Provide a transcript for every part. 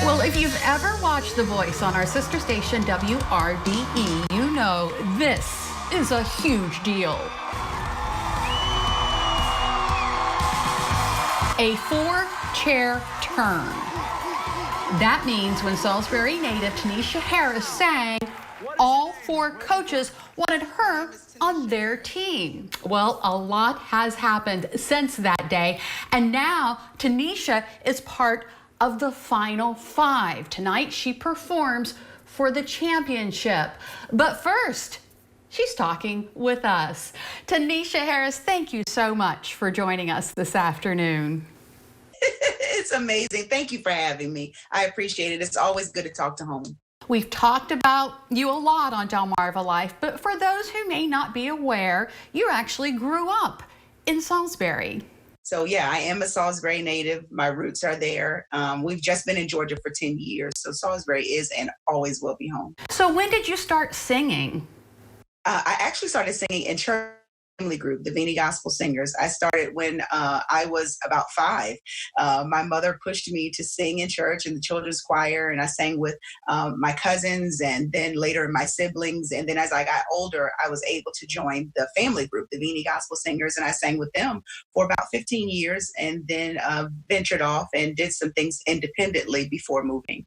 Well, if you've ever watched The Voice on our sister station WRDE, you know this is a huge deal. A 4-chair turn. That means when Salisbury native Toneisha Harris sang, all 4 coaches wanted her on their team. Well, a lot has happened since that day, and now Toneisha is part of the final 5. Tonight she performs for the championship. But first, she's talking with us. Toneisha Harris, thank you so much for joining us this afternoon. It's amazing. Thank you for having me. I appreciate it. It's always good to talk to home. We've talked about you a lot on Delmarva Life, but for those who may not be aware, you actually grew up in Salisbury. So yeah, I am a Salisbury native. My roots are there. We've just been in Georgia for 10 years. So Salisbury is and always will be home. So when did you start singing? I actually started singing in church family group, the Vini Gospel Singers. I started when I was about 5. My mother pushed me to sing in church in the children's choir, and I sang with my cousins and then later my siblings. And then as I got older, I was able to join the family group, the Vini Gospel Singers, and I sang with them for about 15 years and then ventured off and did some things independently before moving.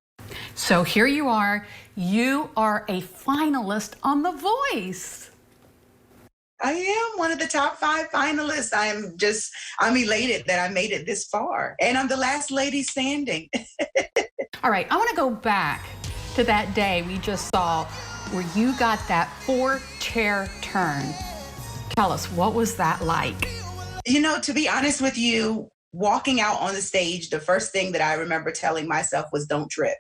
So here you are a finalist on The Voice. I am one of the top 5 finalists. I'm elated that I made it this far. And I'm the last lady standing. All right, I want to go back to that day we just saw where you got that 4-chair turn. Tell us, what was that like? You know, to be honest with you, walking out on the stage, the first thing that I remember telling myself was don't trip.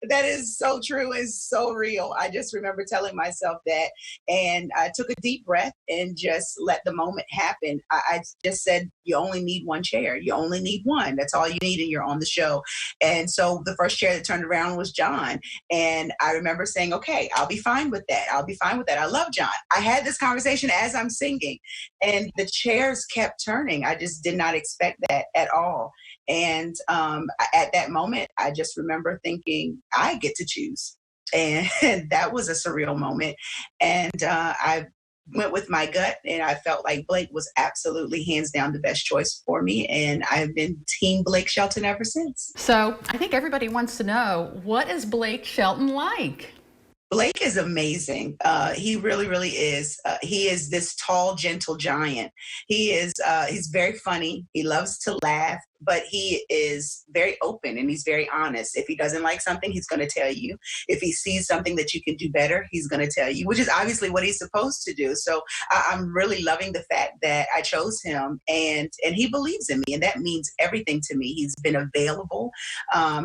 That is so true and so real. I just remember telling myself that, and I took a deep breath and just let the moment happen. I just said, you only need 1 chair. You only need 1. That's all you need, and you're on the show. And so the first chair that turned around was John. And I remember saying, okay, I'll be fine with that. I'll be fine with that. I love John. I had this conversation as I'm singing, and the chairs kept turning. I just did not expect that at all. And at that moment, I just remember thinking, I get to choose. And that was a surreal moment. And I went with my gut, and I felt like Blake was absolutely hands down the best choice for me. And I've been Team Blake Shelton ever since. So I think everybody wants to know, what is Blake Shelton like? Blake is amazing. He really, really is. He is this tall, gentle giant. He's very funny. He loves to laugh, but he is very open and he's very honest. If he doesn't like something, he's going to tell you. If he sees something that you can do better, he's going to tell you, which is obviously what he's supposed to do. So I'm really loving the fact that I chose him, and he believes in me, and that means everything to me. He's been available.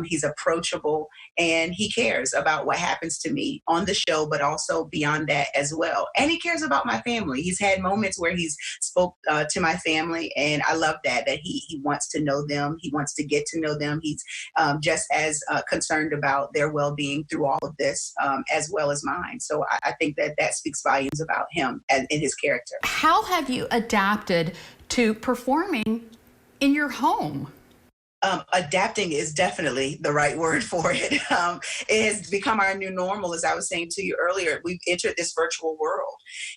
He's approachable, and he cares about what happens to me on the show, but also beyond that as well. And he cares about my family. He's had moments where he's spoke to my family, and I love that he wants to know them. He wants to get to know them. He's just as concerned about their well-being through all of this, as well as mine. So I think that speaks volumes about him and in his character. How have you adapted to performing in your home? Adapting is definitely the right word for it. It has become our new normal. As I was saying to you earlier, we've entered this virtual world,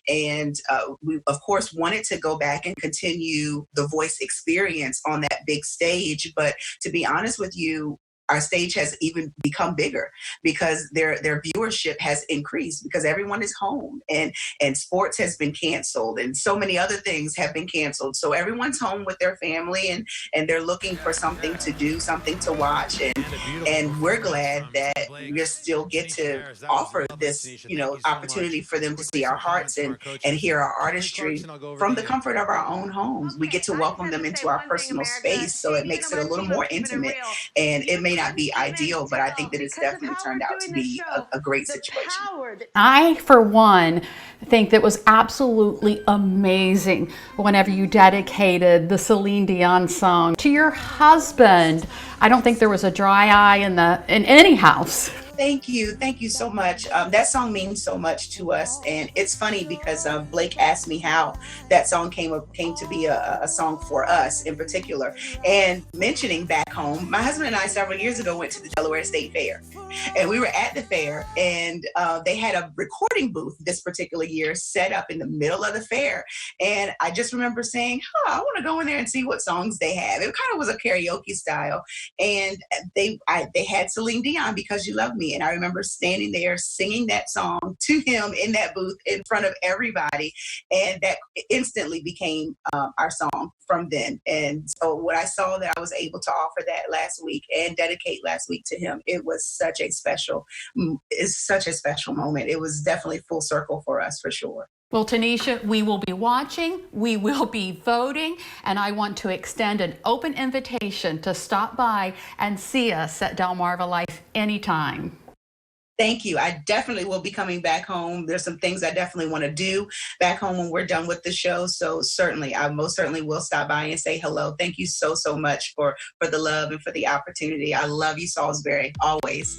and we of course wanted to go back and continue the voice experience on that big stage. But to be honest with you, our stage has even become bigger because their viewership has increased because everyone is home, and sports has been canceled, and so many other things have been canceled. So everyone's home with their family, and they're looking for something to do, something to watch, and we're glad that we still get to offer this, opportunity for them to see our hearts and hear our artistry from the comfort of our own homes. We get to welcome them into our personal space, so it makes it a little more intimate, and it may not be ideal, but I think that it's definitely turned out to be a great situation. I, for one, think that was absolutely amazing whenever you dedicated the Celine Dion song to your husband. I don't think there was a dry eye in any house. Thank you. Thank you so much. That song means so much to us. And it's funny because Blake asked me how that song came to be a song for us in particular. And mentioning back home, my husband and I several years ago went to the Delaware State Fair. And we were at the fair, and they had a recording booth this particular year set up in the middle of the fair. And I just remember saying, I want to go in there and see what songs they have. It kind of was a karaoke style. And they had Celine Dion, Because You Love Me. And I remember standing there singing that song to him in that booth in front of everybody. And that instantly became our song from then. And so when I saw that I was able to offer that last week and dedicate last week to him, it was it's such a special moment. It was definitely full circle for us, for sure. Well, Toneisha, we will be watching, we will be voting, and I want to extend an open invitation to stop by and see us at Delmarva Life anytime. Thank you. I definitely will be coming back home. There's some things I definitely want to do back home when we're done with the show. So certainly, I most certainly will stop by and say hello. Thank you so much for the love and for the opportunity. I love you, Salisbury, always.